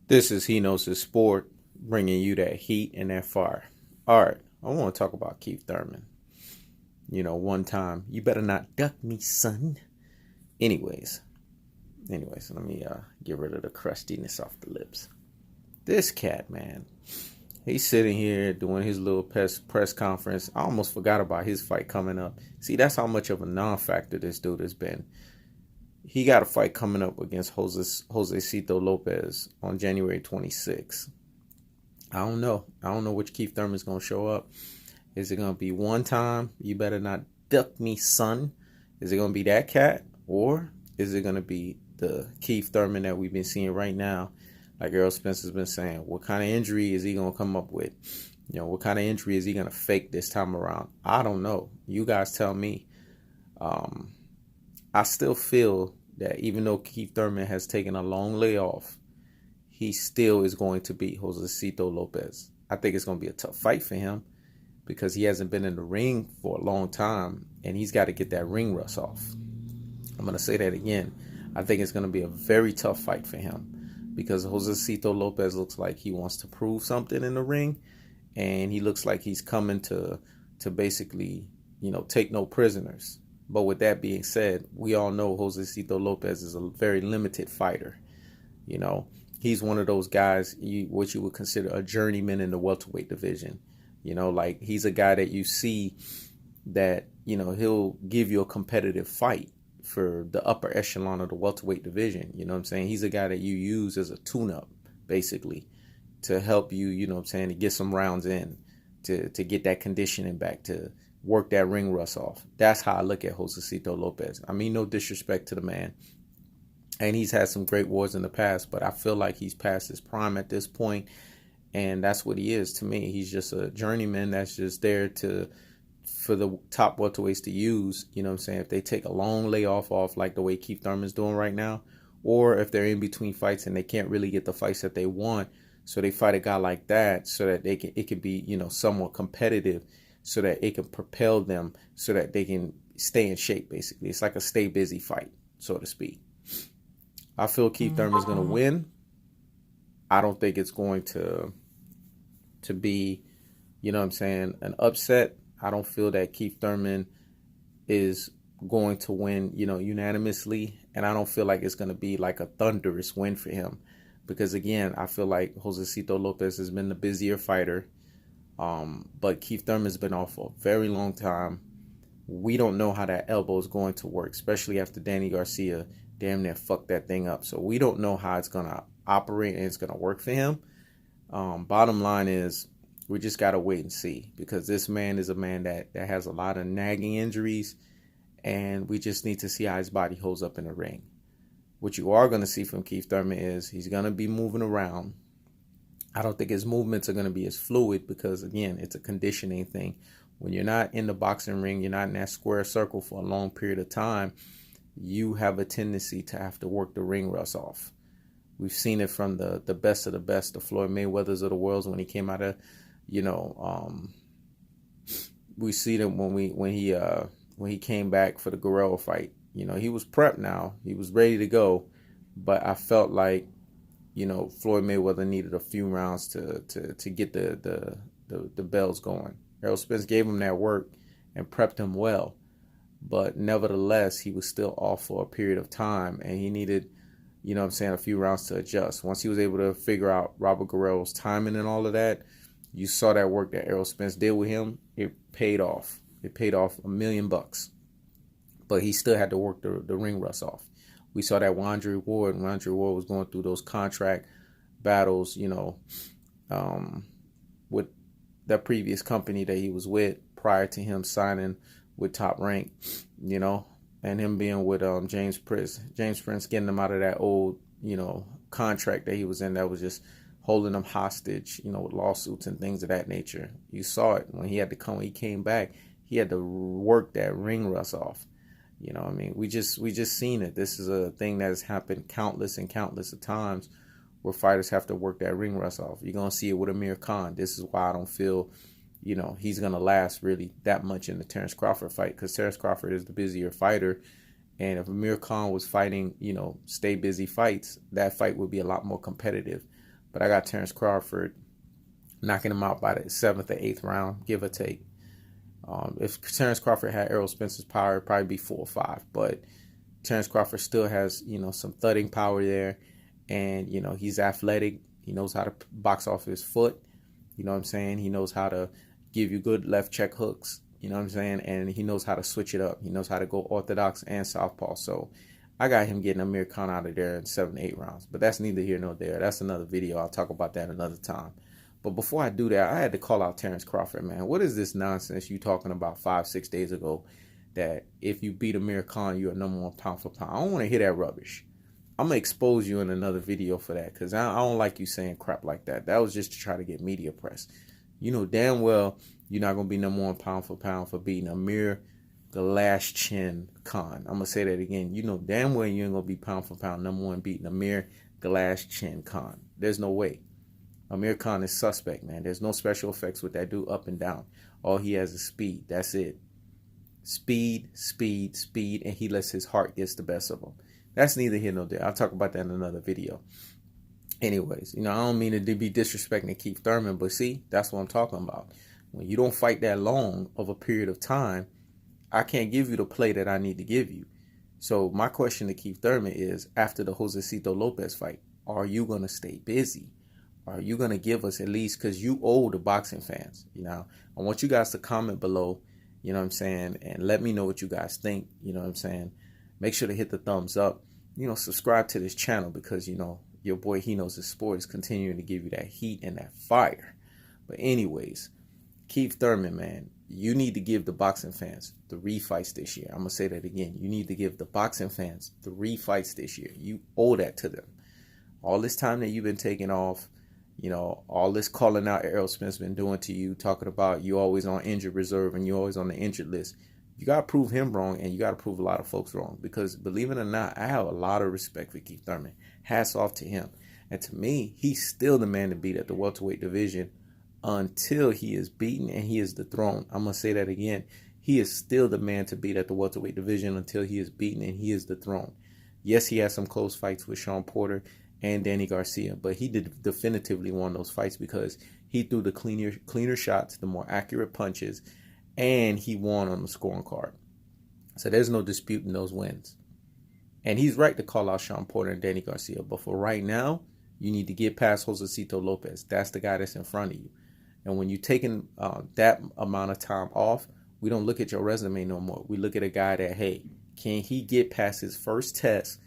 This is He Knows His Sport, bringing you that heat and that fire. All right, I want to talk about Keith Thurman. One time, you better not duck me, son. Anyways, let me get rid of the crustiness off the lips. This cat, man, he's sitting here doing his little press conference. I almost forgot about his fight coming up. See, that's how much of a non-factor this dude has been. He got a fight coming up against Josesito Lopez on January 26th. I don't know. I don't know which Keith Thurman's going to show up. Is it going to be one time, you better not duck me, son? Is it going to be that cat? Or is it going to be the Keith Thurman that we've been seeing right now? Like Errol Spencer's been saying, what kind of injury is he going to come up with? What kind of injury is he going to fake this time around? I don't know. You guys tell me. I still feel that even though Keith Thurman has taken a long layoff, he still is going to beat Josesito Lopez. I think it's going to be a tough fight for him because he hasn't been in the ring for a long time, and he's got to get that ring rust off. I'm going to say that again. I think it's going to be a very tough fight for him because Josesito Lopez looks like he wants to prove something in the ring, and he looks like he's coming to basically, take no prisoners. But with that being said, we all know Josesito Lopez is a very limited fighter. He's one of those guys, what you would consider a journeyman in the welterweight division. Like he's a guy that you see that, he'll give you a competitive fight for the upper echelon of the welterweight division. You know what I'm saying? He's a guy that you use as a tune-up, basically, to help you, to get some rounds in, to get that conditioning back, to work that ring rust off. That's how I look at Josesito Lopez. I mean, no disrespect to the man. And he's had some great wars in the past, but I feel like he's past his prime at this point. And that's what he is to me. He's just a journeyman that's just there for the top welterweights to use. If they take a long layoff off like the way Keith Thurman's doing right now, or if they're in between fights and they can't really get the fights that they want, so they fight a guy like that so that it can be, somewhat competitive, so that it can propel them so that they can stay in shape, basically. It's like a stay busy fight, so to speak. I feel Keith Thurman's going to win. I don't think it's going to be, an upset. I don't feel that Keith Thurman is going to win, unanimously. And I don't feel like it's going to be like a thunderous win for him. Because, again, I feel like Josesito Lopez has been the busier fighter. But Keith Thurman's been off for a very long time. We don't know how that elbow is going to work, especially after Danny Garcia damn near fucked that thing up. So we don't know how it's going to operate and it's going to work for him. Bottom line is we just got to wait and see, because this man is a man that has a lot of nagging injuries, and we just need to see how his body holds up in the ring. What you are going to see from Keith Thurman is he's going to be moving around. I don't think his movements are going to be as fluid because, again, it's a conditioning thing. When you're not in the boxing ring, you're not in that square circle for a long period of time, you have a tendency to have to work the ring rust off. We've seen it from the best of the best, the Floyd Mayweathers of the world when he came out of, we see them when he came back for the Guerrero fight. He was prepped now. He was ready to go. But I felt like, Floyd Mayweather needed a few rounds to get the bells going. Errol Spence gave him that work and prepped him well. But nevertheless, he was still off for a period of time, and he needed, a few rounds to adjust. Once he was able to figure out Robert Guerrero's timing and all of that, you saw that work that Errol Spence did with him. It paid off. It paid off $1 million. But he still had to work the ring rust off. We saw that with Andre Ward. When Andre Ward was going through those contract battles, with that previous company that he was with prior to him signing with Top Rank, and him being with James Prince. James Prince getting him out of that old, contract that he was in that was just holding him hostage, with lawsuits and things of that nature. You saw it when he came back, he had to work that ring rust off. We just seen it. This is a thing that has happened countless and countless of times where fighters have to work that ring rust off. You're going to see it with Amir Khan. This is why I don't feel, he's going to last really that much in the Terrence Crawford fight, because Terrence Crawford is the busier fighter. And if Amir Khan was fighting, stay busy fights, that fight would be a lot more competitive. But I got Terrence Crawford knocking him out by the 7th or 8th round, give or take. If Terrence Crawford had Errol Spence's power, it'd probably be 4 or 5. But Terrence Crawford still has, some thudding power there. And, he's athletic. He knows how to box off his foot. You know what I'm saying? He knows how to give you good left check hooks. You know what I'm saying? And he knows how to switch it up. He knows how to go orthodox and southpaw. So I got him getting Amir Khan out of there in 7, 8 rounds. But that's neither here nor there. That's another video. I'll talk about that another time. But before I do that, I had to call out Terrence Crawford, man. What is this nonsense you talking about 5, 6 days ago that if you beat Amir Khan, you're a #1 pound for pound? I don't want to hear that rubbish. I'm going to expose you in another video for that because I don't like you saying crap like that. That was just to try to get media press. You know damn well you're not going to be #1 pound for pound for beating Amir Galashchin Khan. I'm going to say that again. You know damn well you ain't going to be pound for pound #1 beating Amir Galashchin Khan. There's no way. Amir Khan is suspect, man. There's no special effects with that dude up and down. All he has is speed. That's it. Speed, speed, speed, and he lets his heart get the best of him. That's neither here nor there. I'll talk about that in another video. Anyways, I don't mean to be disrespecting Keith Thurman, but see, that's what I'm talking about. When you don't fight that long of a period of time, I can't give you the play that I need to give you. So my question to Keith Thurman is, after the Josesito Lopez fight, are you going to stay busy? Are you going to give us at least, because you owe the boxing fans, I want you guys to comment below, you know what I'm saying, and let me know what you guys think, you know what I'm saying. Make sure to hit the thumbs up, subscribe to this channel because, your boy, he knows his sport, is continuing to give you that heat and that fire. But anyways, Keith Thurman, man, you need to give the boxing fans 3 fights this year. I'm going to say that again. You need to give the boxing fans 3 fights this year. You owe that to them. All this time that you've been taking off, all this calling out Errol Spence been doing to you, talking about you always on injured reserve and you always on the injured list. You got to prove him wrong, and you got to prove a lot of folks wrong. Because believe it or not, I have a lot of respect for Keith Thurman. Hats off to him. And to me, he's still the man to beat at the welterweight division until he is beaten and he is dethroned. I'm going to say that again. He is still the man to beat at the welterweight division until he is beaten and he is dethroned. Yes, he has some close fights with Shawn Porter and Danny Garcia, but he definitively won those fights because he threw the cleaner shots, the more accurate punches, and he won on the scoring card. So there's no disputing those wins. And he's right to call out Shawn Porter and Danny Garcia. But for right now, you need to get past Josesito Lopez. That's the guy that's in front of you. And when you're taking that amount of time off, we don't look at your resume no more. We look at a guy that, hey, can he get past his first test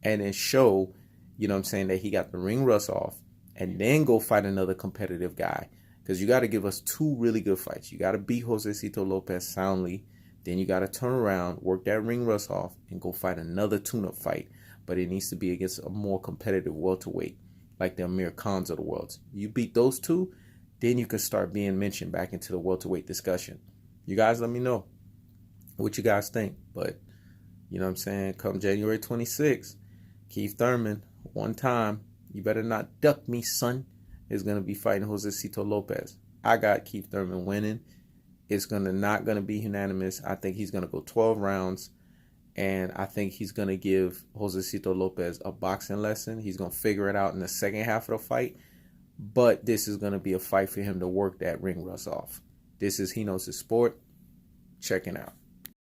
and then show, that he got the ring rust off and then go fight another competitive guy. Because you got to give us 2 really good fights. You got to beat Josesito Lopez soundly. Then you got to turn around, work that ring rust off, and go fight another tune-up fight. But it needs to be against a more competitive welterweight, like the Amir Khans of the world. You beat those 2, then you can start being mentioned back into the welterweight discussion. You guys let me know what you guys think. But, come January 26th, Keith Thurman, one time, you better not duck me, son, is going to be fighting Josesito Lopez. I got Keith Thurman winning. It's not going to be unanimous. I think he's going to go 12 rounds. And I think he's going to give Josesito Lopez a boxing lesson. He's going to figure it out in the second half of the fight. But this is going to be a fight for him to work that ring rust off. He knows his sport. Checking out.